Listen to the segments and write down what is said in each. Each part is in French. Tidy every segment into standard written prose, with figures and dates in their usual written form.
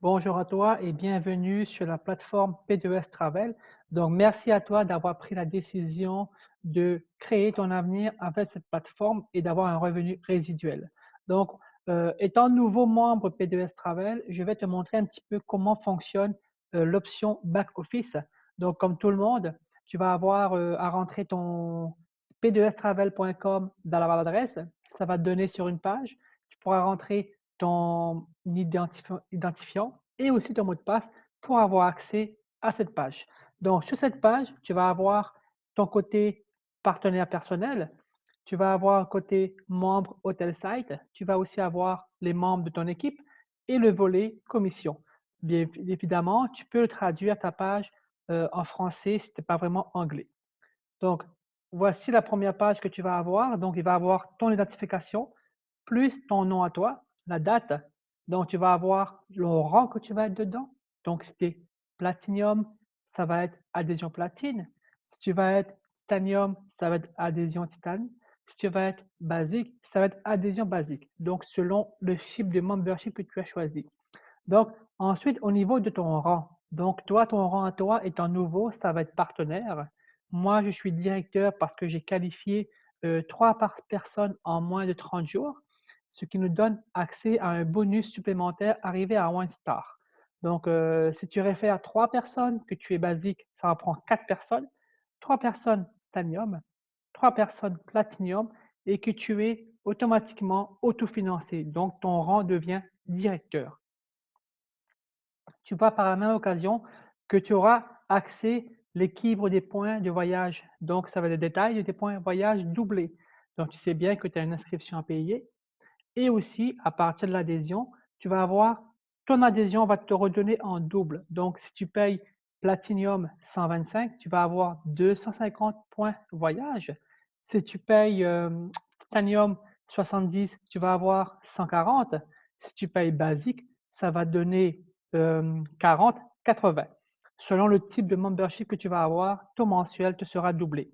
Bonjour à toi et bienvenue sur la plateforme P2S Travel. Donc, merci à toi d'avoir pris la décision de créer ton avenir avec cette plateforme et d'avoir un revenu résiduel. Donc, étant nouveau membre P2S Travel, je vais te montrer un petit peu comment fonctionne l'option Back Office. Donc, comme tout le monde, tu vas avoir à rentrer ton p2stravel.com dans la barre d'adresse. Ça va te donner sur une page. Tu pourras rentrer ton identifiant et aussi ton mot de passe pour avoir accès à cette page. Donc, sur cette page, tu vas avoir ton côté partenaire personnel, tu vas avoir un côté membre Hotel Site, tu vas aussi avoir les membres de ton équipe et le volet commission. Bien évidemment, tu peux le traduire ta page en français si tu n'es pas vraiment anglais. Donc, voici la première page que tu vas avoir. Donc, il va avoir ton identification, plus ton nom à toi, la date. Donc, tu vas avoir le rang que tu vas être dedans. Donc, si tu es Platinum, ça va être adhésion platine. Si tu vas être Titanium, ça va être adhésion titane. Si tu vas être basique, ça va être adhésion basique. Donc, selon le type de membership que tu as choisi. Donc, ensuite, au niveau de ton rang, donc toi, ton rang à toi étant nouveau, ça va être partenaire. Moi, je suis directeur parce que j'ai qualifié 3 personnes en moins de 30 jours, ce qui nous donne accès à un bonus supplémentaire arrivé à 1 star. Donc, si tu réfères 3 personnes, que tu es basique, ça en prend 4 personnes, 3 personnes titanium, 3 personnes platinium et que tu es automatiquement autofinancé. Donc, ton rang devient directeur. Tu vois par la même occasion que tu auras accès l'équilibre des points de voyage. Donc, ça va être le détail de tes points de voyage doublés. Donc, tu sais bien que tu as une inscription à payer et aussi, à partir de l'adhésion, tu vas avoir ton adhésion va te redonner en double. Donc, si tu payes Platinum 125, tu vas avoir 250 points voyage. Si tu payes Titanium 70, tu vas avoir 140. Si tu payes Basique, ça va te donner 40, 80. Selon le type de membership que tu vas avoir, ton mensuel te sera doublé.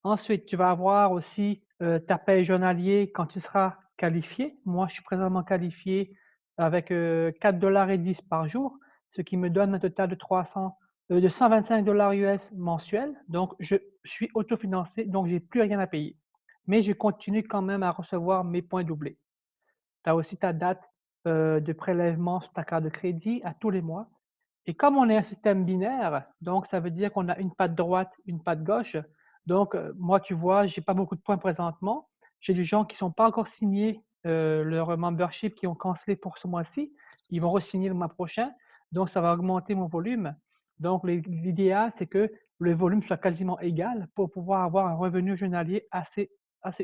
Ensuite, tu vas avoir aussi, ta paie journalier quand tu seras qualifié. Moi, je suis présentement qualifié avec, 4,10 $ par jour, ce qui me donne un total de 125 US mensuels. Donc je suis autofinancé, donc j'ai plus rien à payer. Mais je continue quand même à recevoir mes points doublés. Tu as aussi ta date, de prélèvement sur ta carte de crédit à tous les mois et comme on est un système binaire, donc ça veut dire qu'on a une patte droite, une patte gauche. Donc, moi, tu vois, j'ai pas beaucoup de points présentement. J'ai des gens qui sont pas encore signés, leur membership, qui ont cancellé pour ce mois-ci. Ils vont re-signer le mois prochain, donc ça va augmenter mon volume. Donc l'idéal, c'est que le volume soit quasiment égal pour pouvoir avoir un revenu journalier assez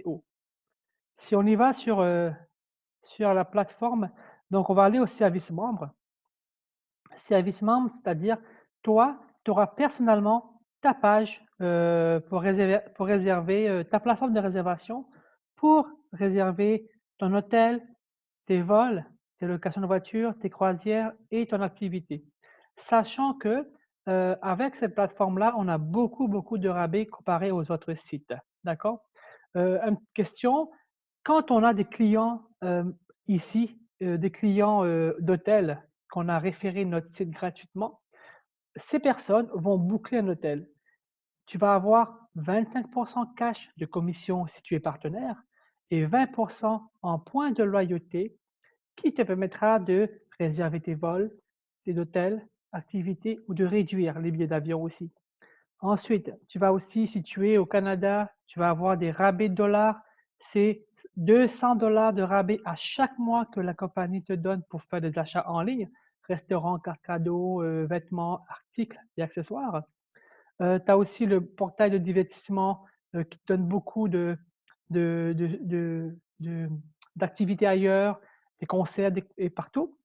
haut. Si on y va sur la plateforme, donc on va aller au service membre. Service membre, c'est-à-dire toi, tu auras personnellement ta page, pour réserver, ta plateforme de réservation pour réserver ton hôtel, tes vols, tes locations de voitures, tes croisières et ton activité. Sachant que, avec cette plateforme-là, on a beaucoup, beaucoup de rabais comparé aux autres sites, d'accord? Une question, quand on a des clients, ici, des clients, d'hôtels qu'on a référé notre site gratuitement, ces personnes vont boucler un hôtel. Tu vas avoir 25 cash de commission si tu es partenaire et 20 en points de loyauté qui te permettra de réserver tes vols, tes hôtels, activités ou de réduire les billets d'avion aussi. Ensuite, tu vas aussi, si tu es au Canada, tu vas avoir des rabais de dollars. C'est 200 $ de rabais à chaque mois que la compagnie te donne pour faire des achats en ligne, restaurants, cartes cadeaux, vêtements, articles et accessoires. Tu as aussi le portail de divertissement qui te donne beaucoup de d'activités ailleurs, des concerts et partout.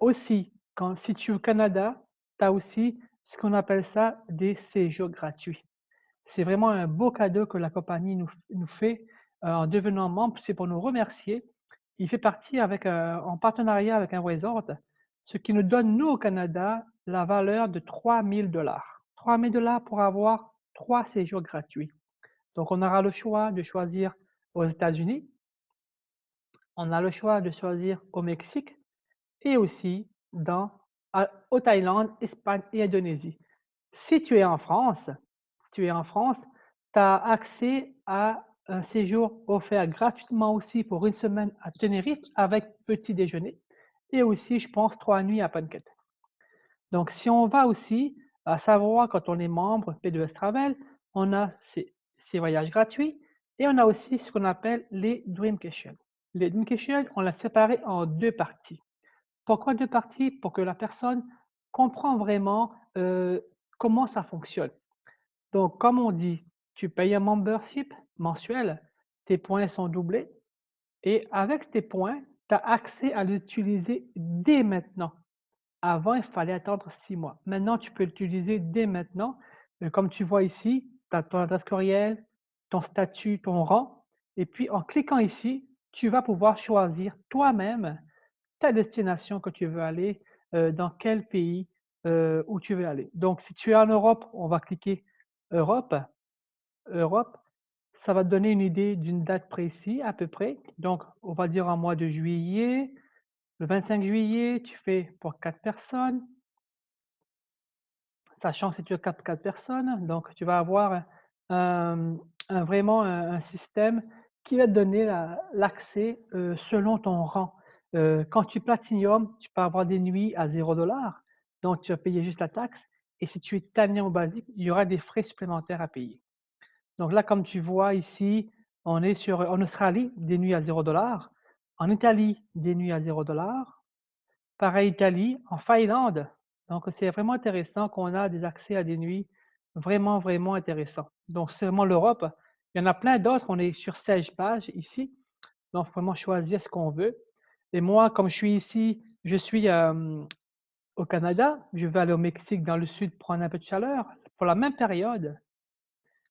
Aussi, si tu es au Canada, tu as aussi ce qu'on appelle ça des séjours gratuits. C'est vraiment un beau cadeau que la compagnie nous fait, en devenant membre. C'est pour nous remercier. Il fait partie en partenariat avec un resort, ce qui nous donne, nous, au Canada, la valeur de 3 000 $. 3 000 $ pour avoir 3 séjours gratuits. Donc on aura le choix de choisir aux États-Unis, on a le choix de choisir au Mexique et aussi dans au Thaïlande, Espagne et Indonésie. Si tu es en France si tu es en France, tu as accès à un séjour offert gratuitement aussi pour une semaine à Tenerife avec petit déjeuner et aussi, je pense, 3 nuits à Phuket. Donc si on va aussi, à savoir quand on est membre P2S Travel, on a ces voyages gratuits et on a aussi ce qu'on appelle les Dreamcation. Les Dreamcation, on l'a séparé en 2 parties. Pourquoi 2 parties? Pour que la personne comprend vraiment, comment ça fonctionne. Donc comme on dit, tu payes un membership mensuel, tes points sont doublés et avec tes points, tu as accès à l'utiliser dès maintenant. Avant, il fallait attendre 6 mois. Maintenant, tu peux l'utiliser dès maintenant. Comme tu vois ici, tu as ton adresse courriel, ton statut, ton rang et puis en cliquant ici, tu vas pouvoir choisir toi-même ta destination que tu veux aller, dans quel pays, où tu veux aller. Donc si tu es en Europe, on va cliquer Europe, Europe, ça va te donner une idée d'une date précise à peu près. Donc on va dire en mois de juillet, le 25 juillet, tu fais pour 4 personnes, sachant que c'est tu as 4 personnes, donc tu vas avoir un vraiment un système qui va te donner l'accès, selon ton rang. Quand tu es Platinum, tu peux avoir des nuits à 0 donc tu vas payer juste la taxe et si tu es Titanium ou basique, il y aura des frais supplémentaires à payer. Donc là, comme tu vois ici, on est en Australie, des nuits à 0 en Italie, des nuits à 0. Pareil Italie, en Finlande, donc c'est vraiment intéressant qu'on a des accès à des nuits vraiment, vraiment intéressants. Donc c'est vraiment l'Europe. Il y en a plein d'autres, on est sur 16 pages ici, donc faut vraiment choisir ce qu'on veut et moi, comme je suis ici, je suis, au Canada, je vais aller au Mexique dans le sud prendre un peu de chaleur. Pour la même période,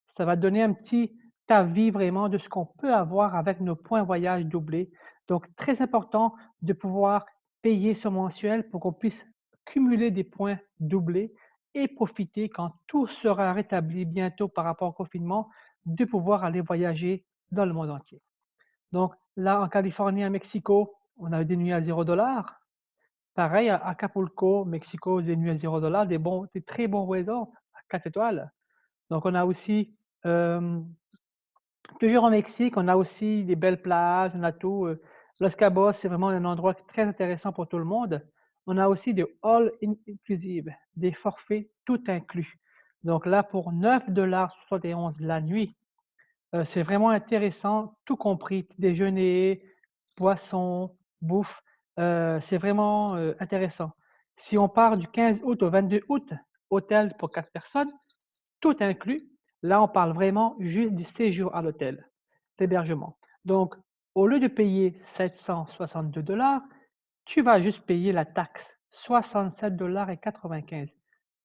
ça va donner un petit avis vraiment de ce qu'on peut avoir avec nos points voyage doublés. Donc très important de pouvoir payer ce mensuel pour qu'on puisse cumuler des points doublés et profiter quand tout sera rétabli bientôt par rapport au confinement, de pouvoir aller voyager dans le monde entier. Donc là, en Californie, à Mexico, on a des nuits à 0 Pareil à Acapulco, Mexico, des nuits à 0 des très bons resorts à 4 étoiles. Donc on a aussi, hem toujours au Mexique, on a aussi des belles plages, on a tout, Los Cabos, c'est vraiment un endroit très intéressant pour tout le monde. On a aussi des all inclusive, des forfaits tout inclus. Donc là, pour 9,71 la nuit, c'est vraiment intéressant, tout compris, petit déjeuner, boissons, bouffe, c'est vraiment, intéressant. Si on part du 15 août au 22 août, hôtel pour 4 personnes, tout inclus. Là, on parle vraiment juste du séjour à l'hôtel, l'hébergement. Donc, au lieu de payer 762 tu vas juste payer la taxe, 67,95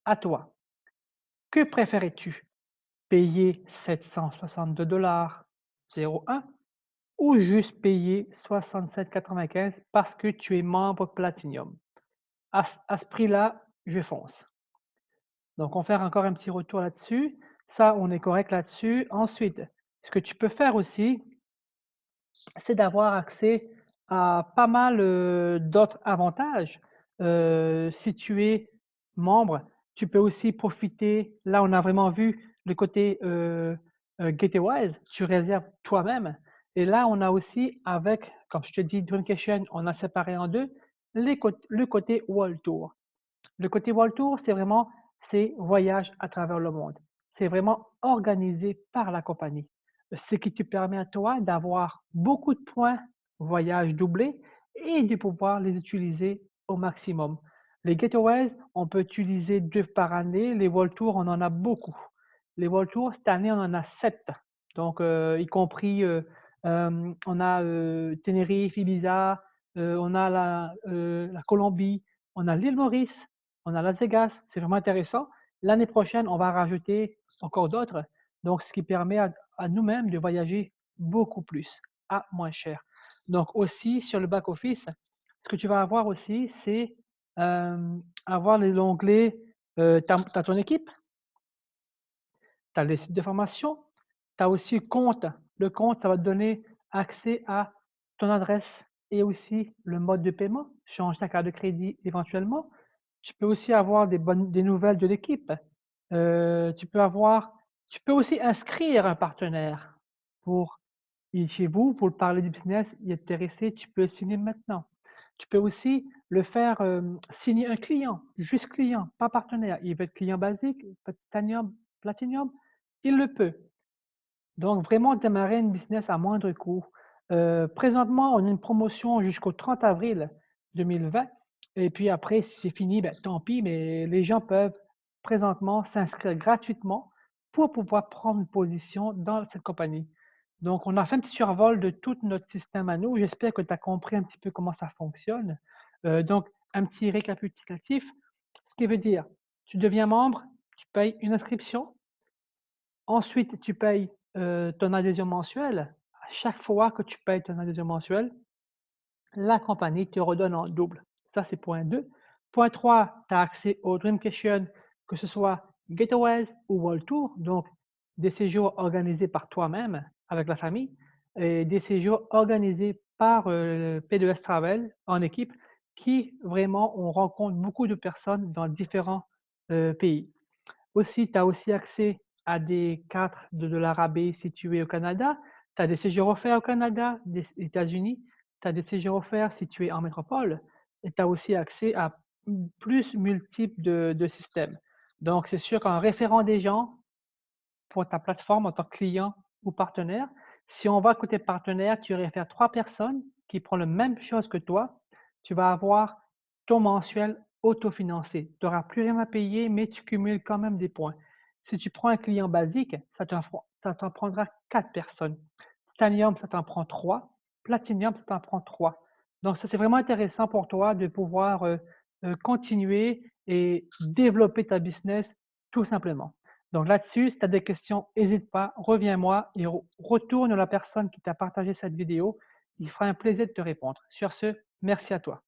À toi. Que préférais-tu? Payer 762,01 ou juste payer 67,95 parce que tu es membre Platinum? À ce prix-là, je fonce. Donc on va faire encore un petit retour là-dessus. Ça, on est correct là-dessus. Ensuite, ce que tu peux faire aussi, c'est d'avoir accès à pas mal, d'autres avantages. Si tu es membre, tu peux aussi profiter là, on a vraiment vu le côté, Gatewise, tu réserves toi-même et là, on a aussi avec, comme je te dis, Dreamcation, on a séparé en 2 le côté World Tour. Le côté World Tour, c'est vraiment ces voyages à travers le monde. C'est vraiment organisé par la compagnie, ce qui te permet à toi d'avoir beaucoup de points voyage doublés et de pouvoir les utiliser au maximum. Les Getaways, on peut utiliser 2 par année, les World Tour, on en a beaucoup. Les World Tour, cette année, on en a 7, donc y compris, on a, Tenerife, Ibiza, on a la Colombie, on a l'île Maurice, on a Las Vegas, c'est vraiment intéressant. L'année prochaine, on va rajouter encore d'autres, donc ce qui permet à nous-mêmes de voyager beaucoup plus, à moins cher. Donc aussi sur le back office, ce que tu vas avoir aussi, c'est, avoir l'onglet, tu as ton équipe, tu as les sites de formation, tu as aussi le compte. Le compte, ça va te donner accès à ton adresse et aussi le mode de paiement. Change ta carte de crédit éventuellement. Tu peux aussi avoir des nouvelles de l'équipe. Tu peux aussi inscrire un partenaire pour il est chez vous, vous le parlez du business, il est intéressé, tu peux le signer maintenant. Tu peux aussi le faire, signer un client, juste client, pas partenaire. Il veut être client basique, titanium, platinum, il le peut. Donc vraiment démarrer une business à moindre coût. Présentement, on a une promotion jusqu'au 30 avril 2020 et puis après si c'est fini, ben, tant pis, mais les gens peuvent présentement s'inscrire gratuitement pour pouvoir prendre une position dans cette compagnie. Donc on a fait un petit survol de tout notre système à nous. J'espère que tu as compris un petit peu comment ça fonctionne. Donc un petit récapitulatif, ce qui veut dire, tu deviens membre, tu payes une inscription. Ensuite, tu payes, ton adhésion mensuelle. À chaque fois que tu payes ton adhésion mensuelle, la compagnie te redonne en double. Ça, c'est point 2. Point 3, tu as accès au Dreamcation, que ce soit Getaways ou World Tour, donc des séjours organisés par toi-même avec la famille et des séjours organisés par, P2S Travel en équipe qui vraiment on rencontre beaucoup de personnes dans différents, pays. Aussi, tu as aussi accès à des cartes de la rabais situées au Canada. Tu as des séjours offerts au Canada, des États-Unis. Tu as des séjours offerts situés en métropole et tu as aussi accès à plus multiples de systèmes. Donc, c'est sûr qu'en référant des gens pour ta plateforme en tant que client ou partenaire, si on va côté partenaire, tu réfères 3 personnes qui prend la même chose que toi, tu vas avoir ton mensuel autofinancé. Tu n'auras plus rien à payer, mais tu cumules quand même des points. Si tu prends un client basique, ça t'en prendra 4 personnes. Titanium, ça t'en prend 3. Platinum, ça t'en prend 3. Donc ça, c'est vraiment intéressant pour toi de pouvoir, continuer et développer ta business tout simplement. Donc là-dessus, si tu as des questions, n'hésite pas, reviens-moi et retourne la personne qui t'a partagé cette vidéo. Il fera un plaisir de te répondre. Sur ce, merci à toi.